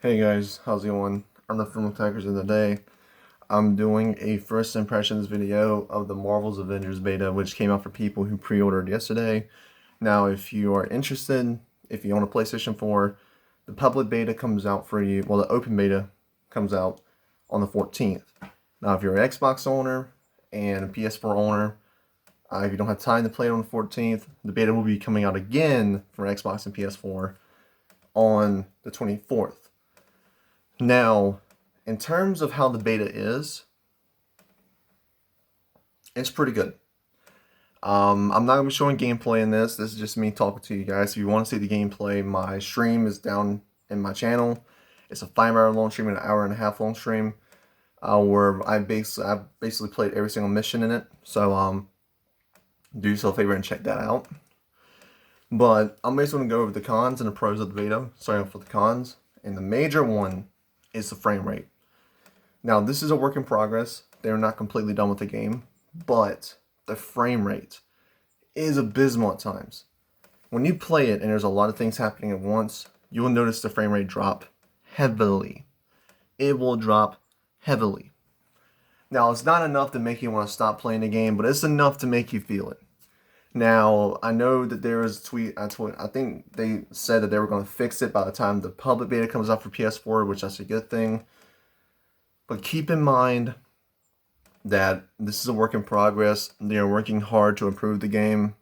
Hey guys, how's it going? I'm the Film Attackers, and today I'm doing a first impressions video of the Marvel's Avengers beta, which came out for people who pre-ordered yesterday. Now, if you are interested, if you own a PlayStation 4, the public beta comes out for you, well, the open beta comes out on the 14th. Now, if you're an Xbox owner and a PS4 owner, if you don't have time to play it on the 14th, the beta will be coming out again for Xbox and PS4 on the 24th. Now, in terms of how the beta is, it's pretty good. I'm not going to be showing gameplay in this. This is just me talking to you guys. If you want to see the gameplay, my stream is down in my channel. It's a 5-hour long stream and an hour and a half long stream, where I basically played every single mission in it. So do yourself a favor and check that out. But I'm basically going to go over the cons and the pros of the beta. Starting off with the cons, and the major one is the frame rate. Now, this is a work in progress. They're not completely done with the game, but the frame rate is abysmal at times. When you play it and there's a lot of things happening at once, you will notice the frame rate drop heavily. It will drop heavily. Now, it's not enough to make you want to stop playing the game, but it's enough to make you feel it. Now, I know that there was a tweet, I think they said that they were going to fix it by the time the public beta comes out for PS4, which that's a good thing. But keep in mind that this is a work in progress. They're working hard to improve the game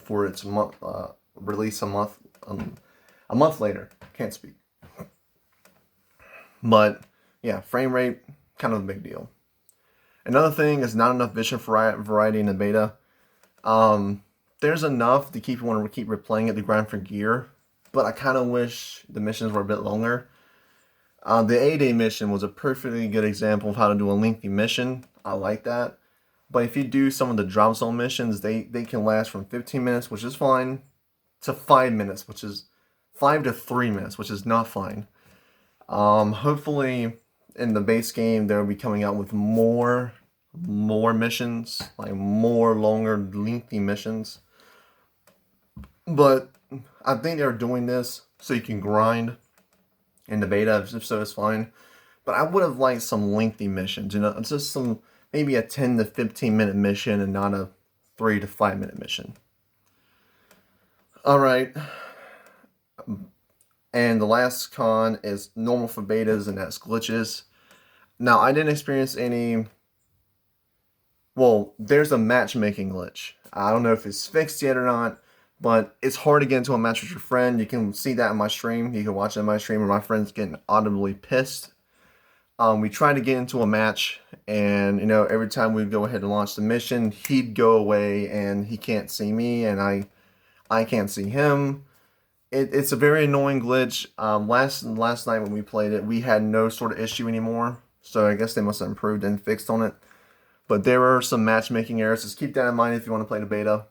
for its release a month later. Can't speak. But yeah, frame rate, kind of a big deal. Another thing is not enough mission variety in the beta. There's enough to keep you want to keep replaying it to grind for gear, but I kind of wish the missions were a bit longer. The A-Day mission was a perfectly good example of how to do a lengthy mission. I like that. But if you do some of the drop zone missions, they can last from 15 minutes, which is fine, to 5 minutes, which is 5 to 3 minutes, which is not fine. Hopefully in the base game they'll be coming out with more missions, like more longer, lengthy missions. But I think they're doing this so you can grind in the beta, if so, it's fine. But I would have liked some lengthy missions, just some, maybe a 10 to 15 minute mission and not a 3 to 5 minute mission. Alright. And the last con is normal for betas, and that's glitches. Now, I didn't experience any. Well, there's a matchmaking glitch. I don't know if it's fixed yet or not, but it's hard to get into a match with your friend. You can see that in my stream. You can watch it in my stream where my friend's getting audibly pissed. We tried to get into a match, and every time we'd go ahead and launch the mission, he'd go away and he can't see me, and I can't see him. It's a very annoying glitch. Last night when we played it, we had no sort of issue anymore. So I guess they must have improved and fixed on it. But there are some matchmaking errors. Just keep that in mind if you want to play the beta.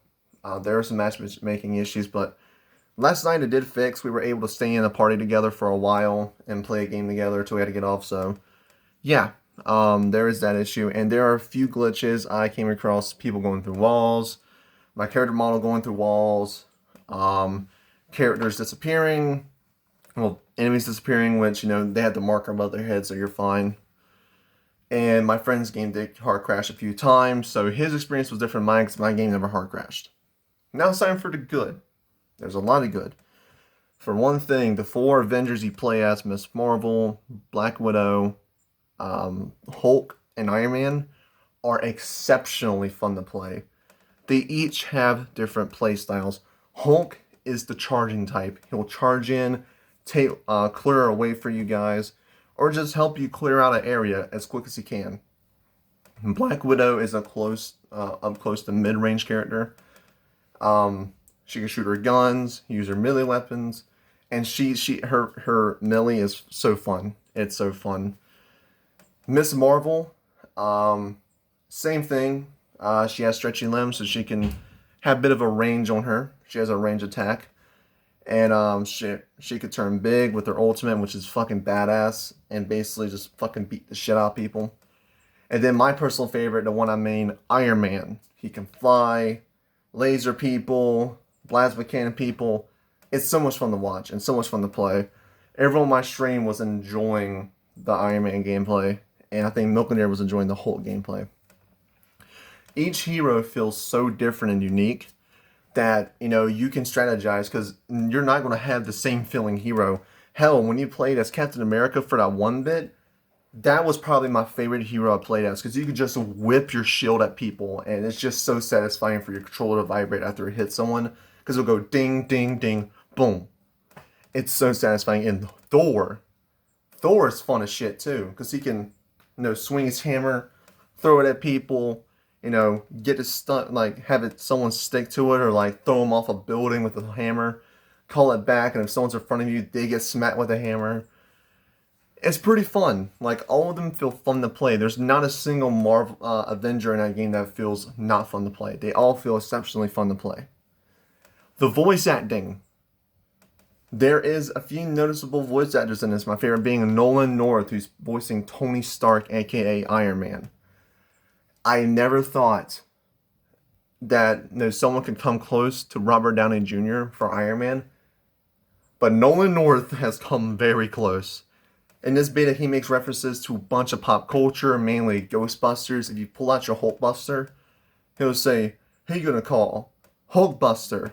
There are some matchmaking issues, but last night it did fix. We were able to stay in a party together for a while and play a game together until we had to get off. So yeah, there is that issue. And there are a few glitches. I came across people going through walls, my character model going through walls, characters disappearing, well, enemies disappearing, which, they had the marker above their head, so you're fine. And my friend's game did hard crash a few times, so his experience was different than mine because my game never hard crashed. Now it's time for the good. There's a lot of good. For one thing, the 4 Avengers you play as, Miss Marvel, Black Widow, Hulk, and Iron Man, are exceptionally fun to play. They each have different play styles. Hulk is the charging type. He'll charge in, clear a way for you guys, or just help you clear out an area as quick as he can. Black Widow is up close to mid-range character. She can shoot her guns, use her melee weapons, and her melee is so fun. It's so fun. Miss Marvel, same thing. She has stretchy limbs, so she can have a bit of a range on her. She has a range attack. And she could turn big with her ultimate, which is fucking badass, and basically just fucking beat the shit out of people. And then my personal favorite, the one I mean, Iron Man. He can fly, laser people, plasma cannon people. It's so much fun to watch and so much fun to play. Everyone on my stream was enjoying the Iron Man gameplay, and I think Milkinair was enjoying the Hulk gameplay. Each hero feels so different and unique that you can strategize because you're not going to have the same feeling hero. Hell, when you played as Captain America for that one bit, that was probably my favorite hero I played as because you could just whip your shield at people, and it's just so satisfying for your controller to vibrate after it hits someone because it'll go ding, ding, ding, boom. It's so satisfying. And Thor is fun as shit too because he can, swing his hammer, throw it at people, get it stuck, like have it someone stick to it or like throw them off a building with a hammer, call it back, and if someone's in front of you, they get smacked with a hammer. It's pretty fun. Like all of them feel fun to play. There's not a single Marvel Avenger in that game that feels not fun to play. They all feel exceptionally fun to play. The voice acting. There is a few noticeable voice actors in this. My favorite being Nolan North, who's voicing Tony Stark, aka Iron Man. I never thought that someone could come close to Robert Downey Jr. for Iron Man, but Nolan North has come very close. In this beta, he makes references to a bunch of pop culture, mainly Ghostbusters. If you pull out your Hulkbuster, he'll say, "Who you gonna call? Hulkbuster."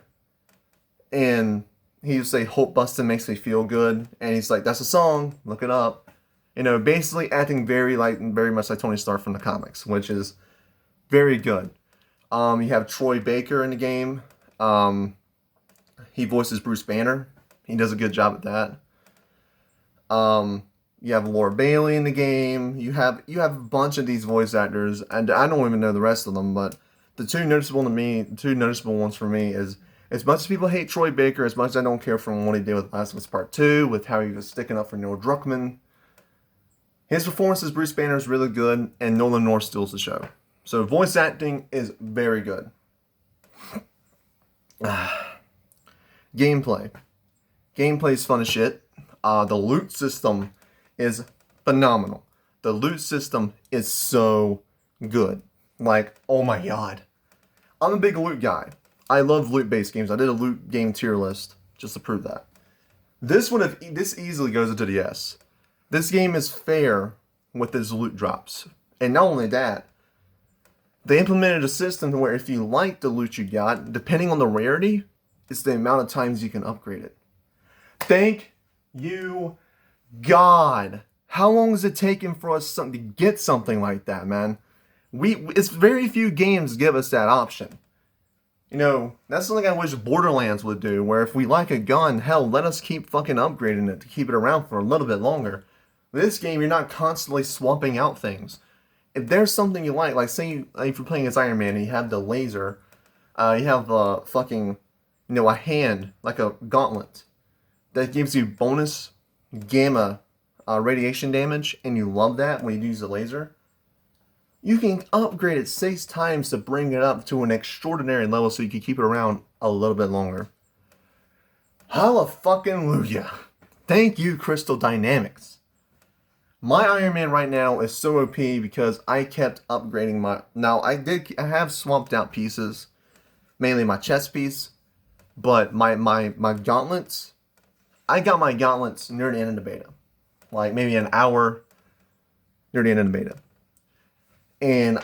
And he'll say, "Hulkbuster makes me feel good." And he's like, "That's a song. Look it up." Basically acting very much like Tony Stark from the comics, which is very good. You have Troy Baker in the game. He voices Bruce Banner. He does a good job at that. You have Laura Bailey in the game. You have a bunch of these voice actors, and I don't even know the rest of them. But the two noticeable ones for me is, as much as people hate Troy Baker, as much as I don't care for what he did with Last of Us Part 2, with how he was sticking up for Neil Druckmann, his performance as Bruce Banner is really good, and Nolan North steals the show. So voice acting is very good. Gameplay. Gameplay is fun as shit. The loot system is phenomenal. The loot system is so good. Like, oh my god. I'm a big loot guy. I love loot-based games. I did a loot game tier list just to prove that. This easily goes into the S. This game is fair with its loot drops. And not only that, they implemented a system where if you like the loot you got, depending on the rarity, it's the amount of times you can upgrade it. Thank you, God. How long is it taking for us to get something like that, man? It's very few games give us that option. That's something I wish Borderlands would do, where if we like a gun, hell, let us keep fucking upgrading it to keep it around for a little bit longer. This game, you're not constantly swapping out things. If there's something you like say if you're playing as Iron Man and you have the laser, you have fucking, a hand, like a gauntlet, that gives you bonus gamma radiation damage, and you love that when you use the laser, you can upgrade it 6 times to bring it up to an extraordinary level so you can keep it around a little bit longer. Hallelujah. Thank you, Crystal Dynamics. My Iron Man right now is so OP because I kept upgrading my... Now, I have swapped out pieces, mainly my chest piece, but my gauntlets, I got my gauntlets near the end of the beta. Like maybe an hour near the end of the beta. And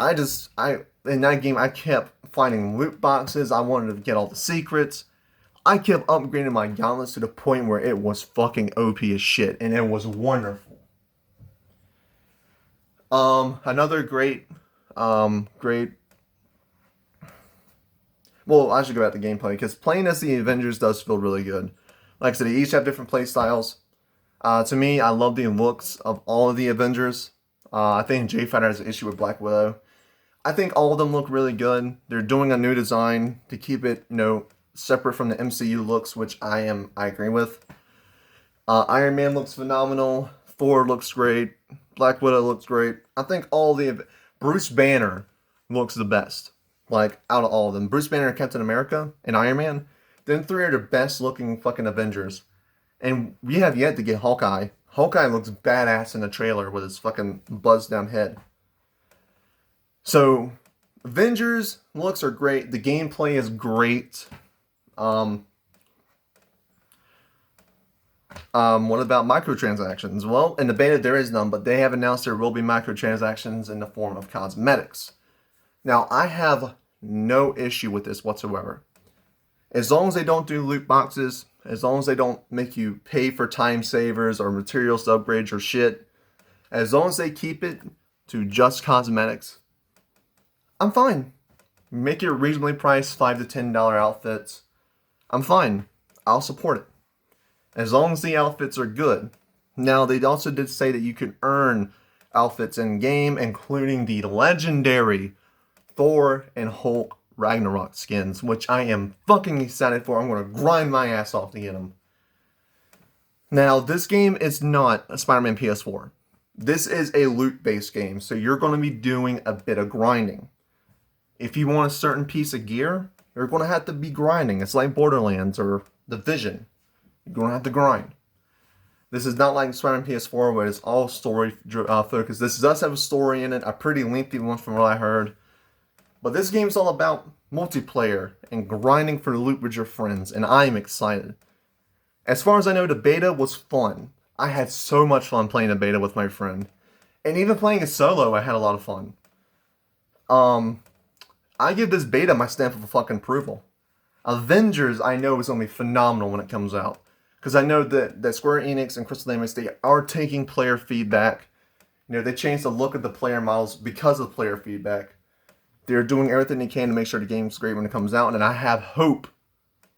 in that game, I kept finding loot boxes. I wanted to get all the secrets. I kept upgrading my gauntlets to the point where it was fucking OP as shit, and it was wonderful. Another great. Well, I should go back to gameplay because playing as the Avengers does feel really good. Like I said, they each have different play styles. To me, I love the looks of all of the Avengers. I think J Fighter has an issue with Black Widow. I think all of them look really good. They're doing a new design to keep it, separate from the MCU looks, which I agree with. Iron Man looks phenomenal. Thor looks great. Black Widow looks great. I think Bruce Banner looks the best. Like, out of all of them. Bruce Banner, Captain America, and Iron Man. Them 3 are the best looking fucking Avengers. And we have yet to get Hawkeye. Hawkeye looks badass in the trailer with his fucking buzzed down head. So, Avengers looks are great. The gameplay is great. What about microtransactions? Well, in the beta there is none, but they have announced there will be microtransactions in the form of cosmetics. Now, I have no issue with this whatsoever. As long as they don't do loot boxes, as long as they don't make you pay for time savers or materials to upgrade your shit, as long as they keep it to just cosmetics, I'm fine. Make it reasonably priced $5 to $10 outfits. I'm fine. I'll support it. As long as the outfits are good. Now, they also did say that you can earn outfits in game, including the legendary Thor and Hulk Ragnarok skins, which I am fucking excited for. I'm going to grind my ass off to get them. Now, this game is not a Spider-Man PS4. This is a loot-based game, so you're going to be doing a bit of grinding. If you want a certain piece of gear, you're going to have to be grinding. It's like Borderlands or Division. You're going to have to grind. This is not like Spider-Man PS4 where it's all story focused. This does have a story in it, a pretty lengthy one from what I heard. But this game is all about multiplayer and grinding for loot with your friends, and I am excited. As far as I know, the beta was fun. I had so much fun playing the beta with my friend. And even playing it solo, I had a lot of fun. I give this beta my stamp of fucking approval. Avengers, I know, is going to be phenomenal when it comes out. Because I know that Square Enix and Crystal Dynamics, they are taking player feedback. You know, they changed the look of the player models because of player feedback. They're doing everything they can to make sure the game's great when it comes out, and I have hope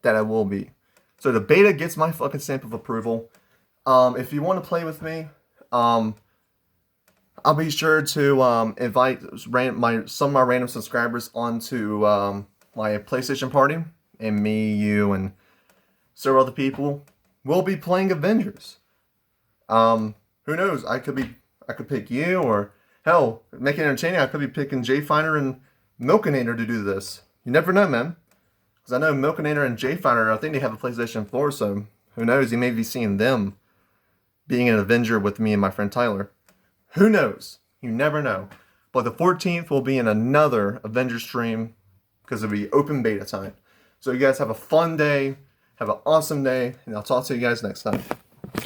that it will be. So the beta gets my fucking stamp of approval. If you want to play with me, I'll be sure to invite some of my random subscribers onto my PlayStation party, and me, you, and several other people will be playing Avengers. Who knows? I could pick you, or hell, make it entertaining. I could be picking J Fighter and Milkinator to do this. You never know, man. Because I know Milkinator and J Fighter, I think they have a PlayStation 4, so who knows? You may be seeing them being an Avenger with me and my friend Tyler. Who knows? You never know. But the 14th will be in another Avengers stream because it'll be open beta time. So you guys have a fun day, have an awesome day, and I'll talk to you guys next time.